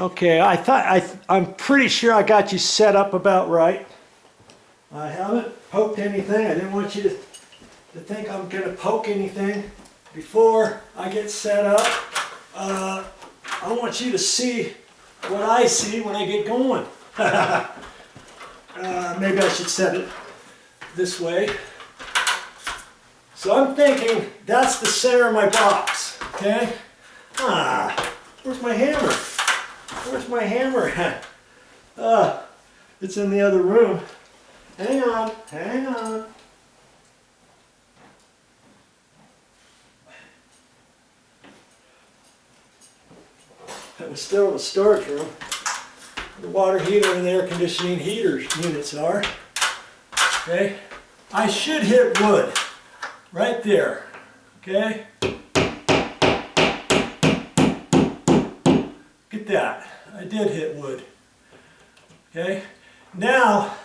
Okay, I'm pretty sure I got you set up about right. I haven't poked anything. I didn't want you to think I'm going to poke anything before I get set up. I want you to see what I see when I get going. Maybe I should set it this way. So I'm thinking that's the center of my box, okay? Where's my hammer? Where's my hammer at? It's in the other room. Hang on, hang on. It was still in the storage room. The water heater and the air conditioning units are. Okay? I should hit wood. Right there. Okay? Get that. I did hit wood. Okay? Now,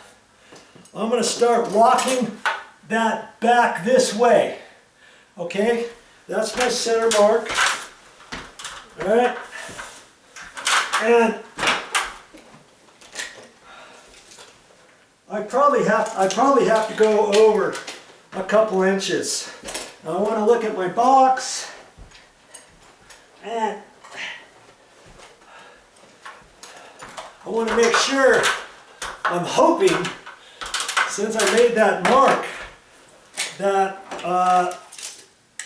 I'm going to start walking that back this way. Okay? That's my center mark. Alright? And I probably have to go over a couple inches. Now I want to look at my box, and I want to make sure, I'm hoping, since I made that mark, that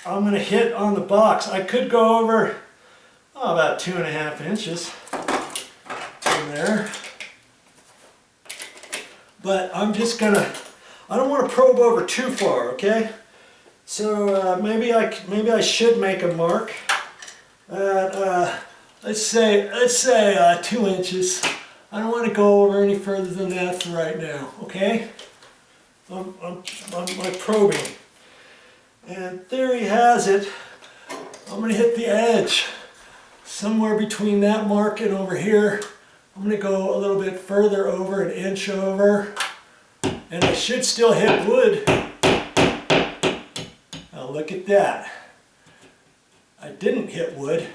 I'm going to hit on the box. I could go over about 2.5 inches from there. But I'm just gonna, I don't want to probe over too far, okay? So maybe I should make a mark at, let's say 2 inches. I don't want to go over any further than that for right now, okay? I'm probing. And theory has it, I'm going to hit the edge. Somewhere between that mark and over here. I'm going to go a little bit further over, an inch over, and I should still hit wood. Now look at that. I didn't hit wood.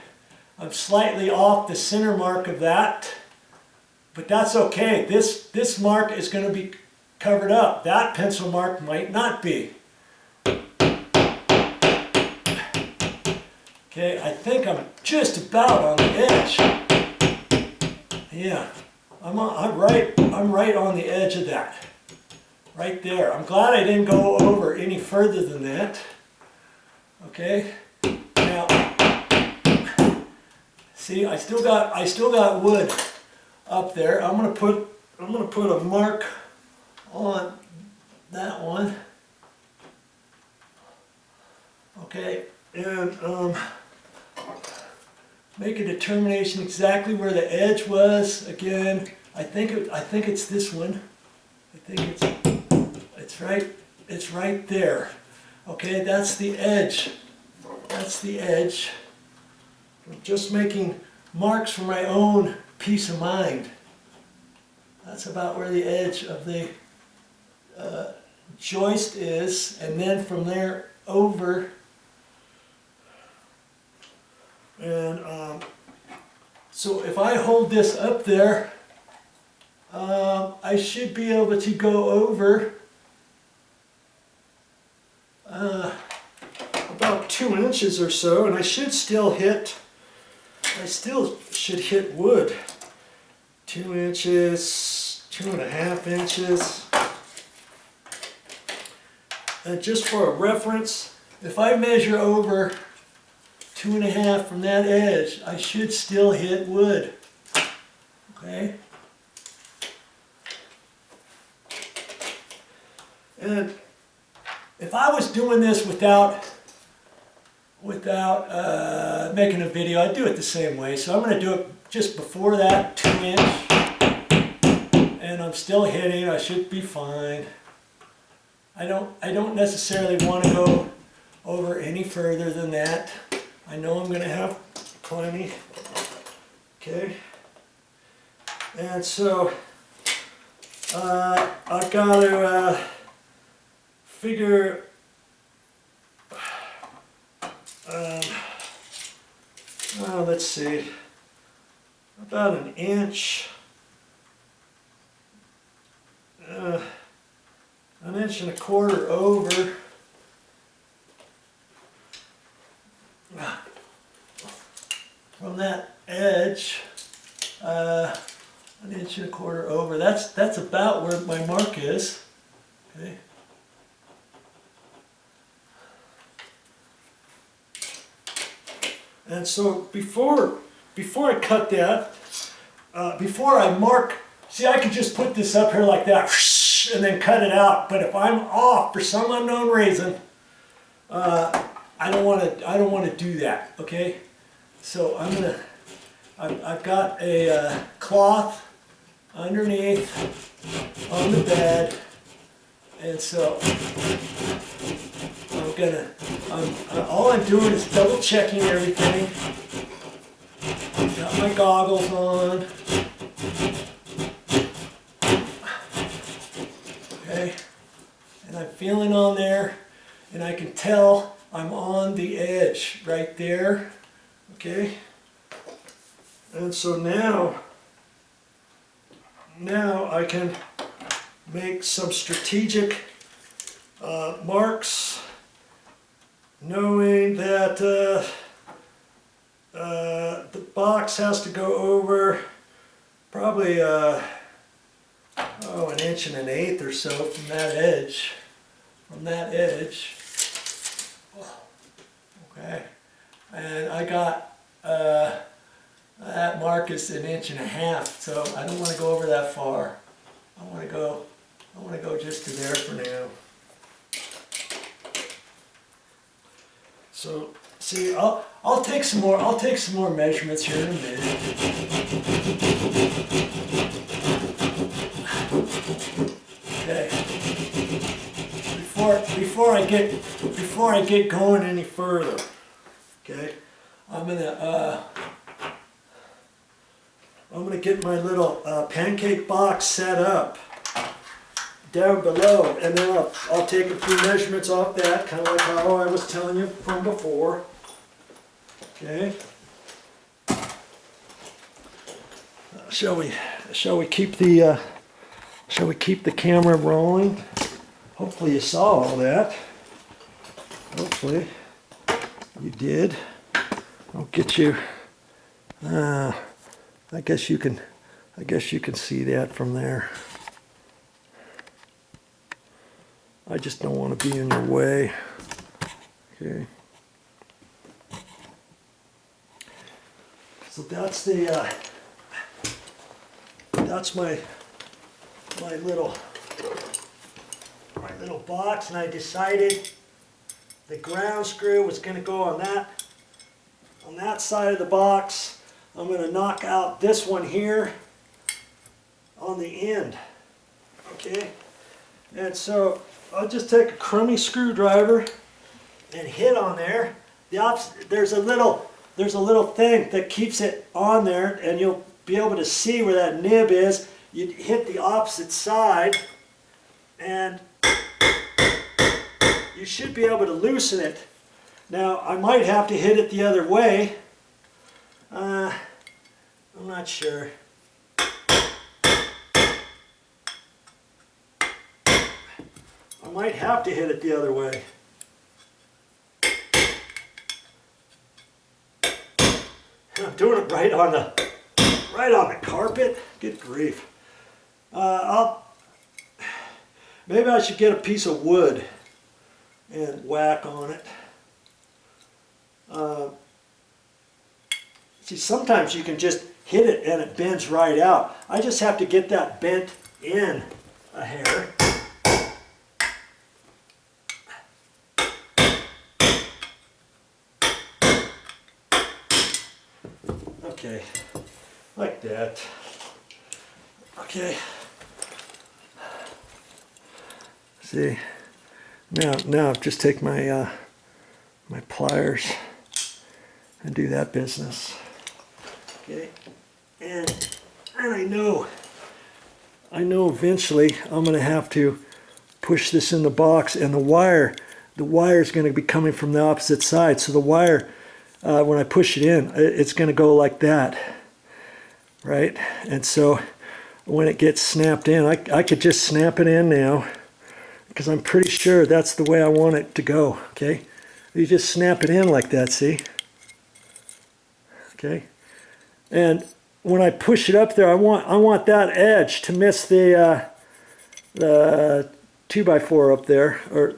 I'm slightly off the center mark of that, but that's okay. This mark is going to be covered up. That pencil mark might not be. Okay, I think I'm just about on the edge. Yeah, I'm right on the edge of that. Right there. I'm glad I didn't go over any further than that. Okay. Now, see, I still got wood up there. I'm gonna put a mark on that one. Okay, and make a determination exactly where the edge was. Again, I think it's this one. I think it's right there. Okay, that's the edge. That's the edge. I'm just making marks for my own peace of mind. That's about where the edge of the joist is, and then from there over. And so if I hold this up there, I should be able to go over about 2 inches or so, and I should still should hit wood. 2 inches, 2.5 inches. And just for a reference, if I measure over 2.5 from that edge, I should still hit wood. Okay? And if I was doing this without making a video, I'd do it the same way. So I'm going to do it just before that 2 inch, and I'm still hitting. I should be fine. I don't necessarily want to go over any further than that. I know I'm going to have plenty. Okay. And so I've got to figure let's see. about an inch. An inch and a quarter over. From that edge, an inch and a quarter over. That's about where my mark is. Okay. And so before I cut that, before I mark, see, I could just put this up here like that and then cut it out. But if I'm off for some unknown reason, I don't want to do that. Okay. So I've got a cloth underneath on the bed, and so all I'm doing is double checking everything. Got my goggles on. Okay, and I'm feeling on there, and I can tell I'm on the edge right there. Okay, and so now I can make some strategic marks, knowing that the box has to go over probably an inch and an eighth or so from that edge. Okay, and I got that mark is an inch and a half, so I don't want to go over that far. I want to go just to there for now. So see, I'll take some more measurements here in a minute. Okay. Before I get going any further, okay, I'm gonna get my little pancake box set up down below, and then I'll take a few measurements off that, kind of like how I was telling you from before. Okay. Shall we keep the camera rolling? Hopefully you saw all that. Hopefully you did. I'll get you. I guess you can see that from there. I just don't want to be in your way. Okay. So that's my little box, and I decided the ground screw was going to go on that side of the box. I'm going to knock out this one here on the end. Okay, and so I'll just take a crummy screwdriver and hit on there. There's a little thing that keeps it on there, and you'll be able to see where that nib is. You hit the opposite side, and you should be able to loosen it. Now, I might have to hit it the other way. I'm not sure. I might have to hit it the other way. I'm doing it right on the carpet. Good grief. Maybe I should get a piece of wood and whack on it. See, sometimes you can just hit it and it bends right out. I just have to get that bent in a hair. Okay, like that. Okay. See, now just take my my pliers and do that business. Okay, and I know eventually I'm going to have to push this in the box, and the wire is going to be coming from the opposite side. So the wire, when I push it in, it's going to go like that. right? And so when it gets snapped in, I could just snap it in now, because I'm pretty sure that's the way I want it to go, okay? You just snap it in like that, see? Okay? And when I push it up there, I want that edge to miss the 2x4 up there, or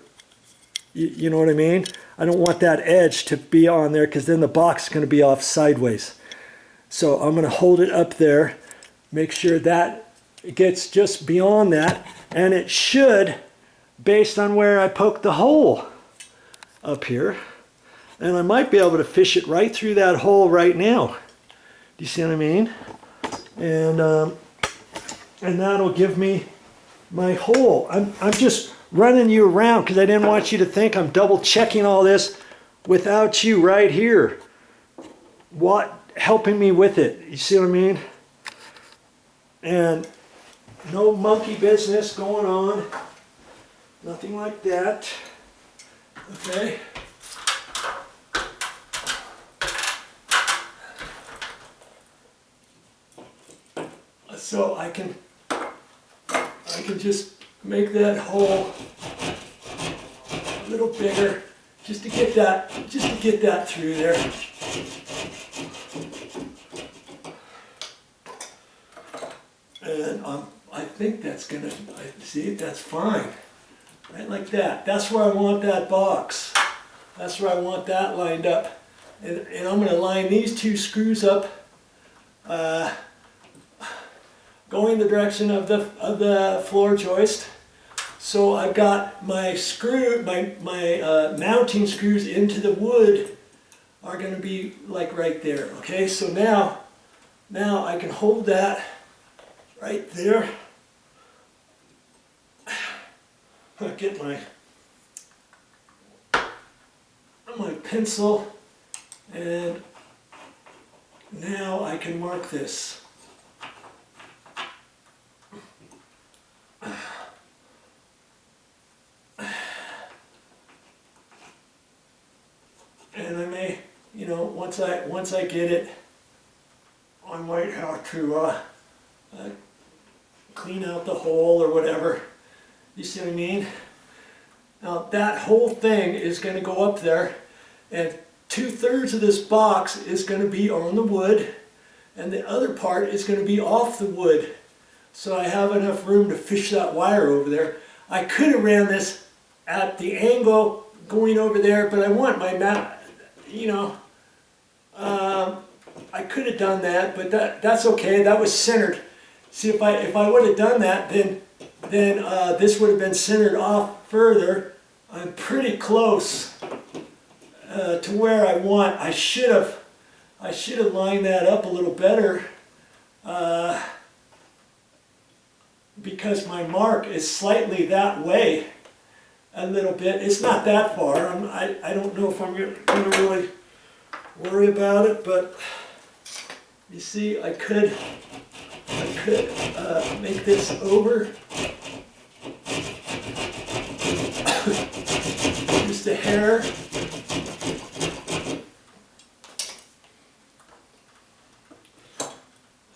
you know what I mean? I don't want that edge to be on there, because then the box is going to be off sideways. So I'm going to hold it up there, make sure that it gets just beyond that, and it should, based on where I poked the hole up here, and I might be able to fish it right through that hole right now. Do you see what I mean? And that'll give me my hole. I'm just running you around because I didn't want you to think I'm double checking all this without you right here. Helping me with it. You see what I mean? And no monkey business going on. Nothing like that. Okay. So I can just make that hole a little bigger, just to get that through there. And I think that's gonna, see, that's fine, right like that. That's where I want that box. That's where I want that lined up. And I'm gonna line these two screws up, going the direction of the floor joist. So I've got my screw, my mounting screws into the wood are going to be like right there. Okay, so now I can hold that right there. I'll get my pencil, and now I can mark this. And I may, you know, once I get it, I might have to clean out the hole or whatever. You see what I mean? Now that whole thing is going to go up there, and 2/3 of this box is going to be on the wood, and the other part is going to be off the wood. So I have enough room to fish that wire over there. I could have ran this at the angle going over there, but I want my map. You know, I could have done that, but that's okay. That was centered. See, if I would have done that, then this would have been centered off further. I'm pretty close to where I want. I should have lined that up a little better, because my mark is slightly that way. A little bit. It's not that far. I don't know if I'm going to really worry about it, but you see, I could make this over just a hair.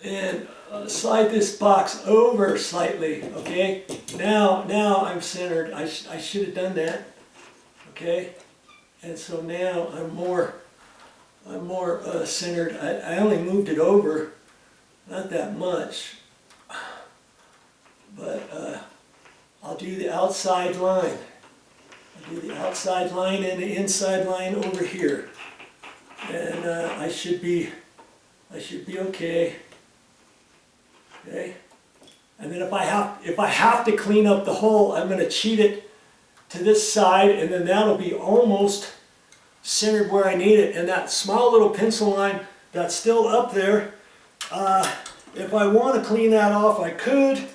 And slide this box over slightly, okay? Now I'm centered. I should have done that, okay? And so now I'm more centered. I only moved it over, not that much, but I'll do the outside line. I'll do the outside line and the inside line over here, and I should be okay. Okay, and then if I have to clean up the hole, I'm going to cheat it to this side, and then that'll be almost centered where I need it. And that small little pencil line that's still up there, if I want to clean that off, I could,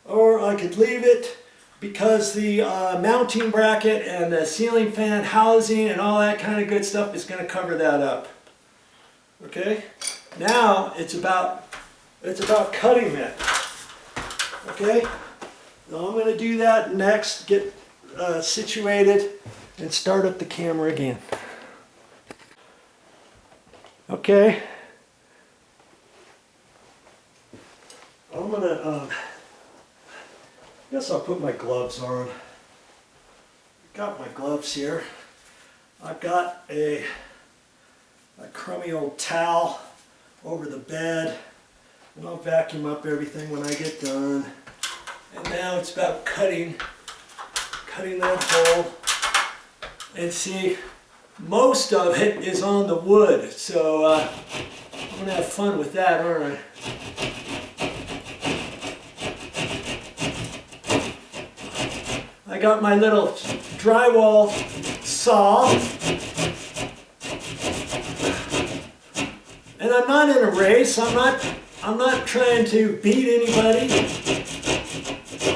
or I could leave it, because the mounting bracket and the ceiling fan housing and all that kind of good stuff is going to cover that up. Okay, now it's about cutting it. Okay, now I'm going to do that next, get situated, and start up the camera again. Okay, I'm gonna, guess I'll put my gloves on. Got my gloves here. I've got a crummy old towel over the bed, and I'll vacuum up everything when I get done. And now it's about cutting that hole. And see, most of it is on the wood, so I'm gonna have fun with that, aren't I? I got my little drywall saw, and I'm not in a race. I'm not trying to beat anybody.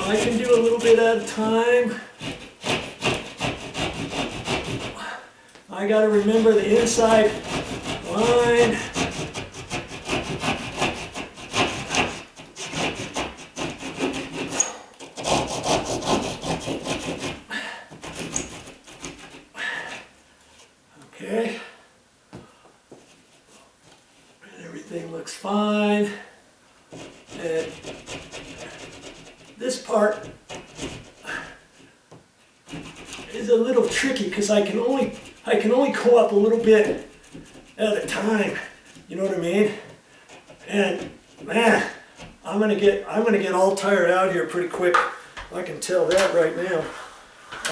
I can do a little bit at a time. I got to remember the inside line. Okay. And everything looks fine. And this part is a little tricky because I can only go up a little bit at a time. You know what I mean? And man, I'm gonna get all tired out here pretty quick. I can tell that right now.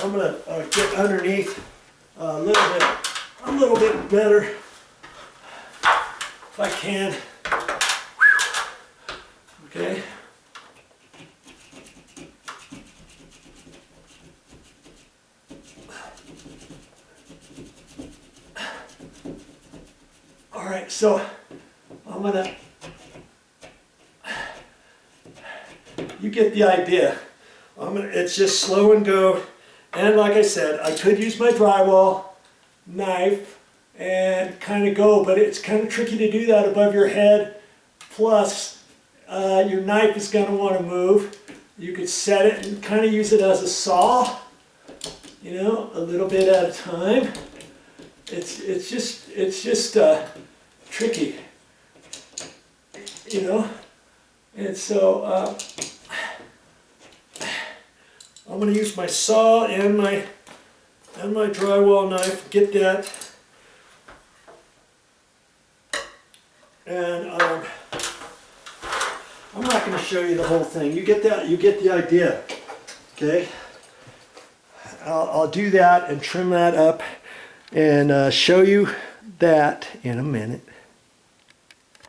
I'm gonna get underneath a little bit better if I can. Okay. All right, so I'm gonna, you get the idea. It's just slow and go. And like I said, I could use my drywall knife and kind of go, but it's kind of tricky to do that above your head. Plus, your knife is going to want to move. You could set it and kind of use it as a saw, you know, a little bit at a time. It's just tricky, you know. And so I'm going to use my saw and my drywall knife. Get that. And I'm not going to show you the whole thing. You get that? You get the idea. Okay. I'll do that and trim that up and show you that in a minute.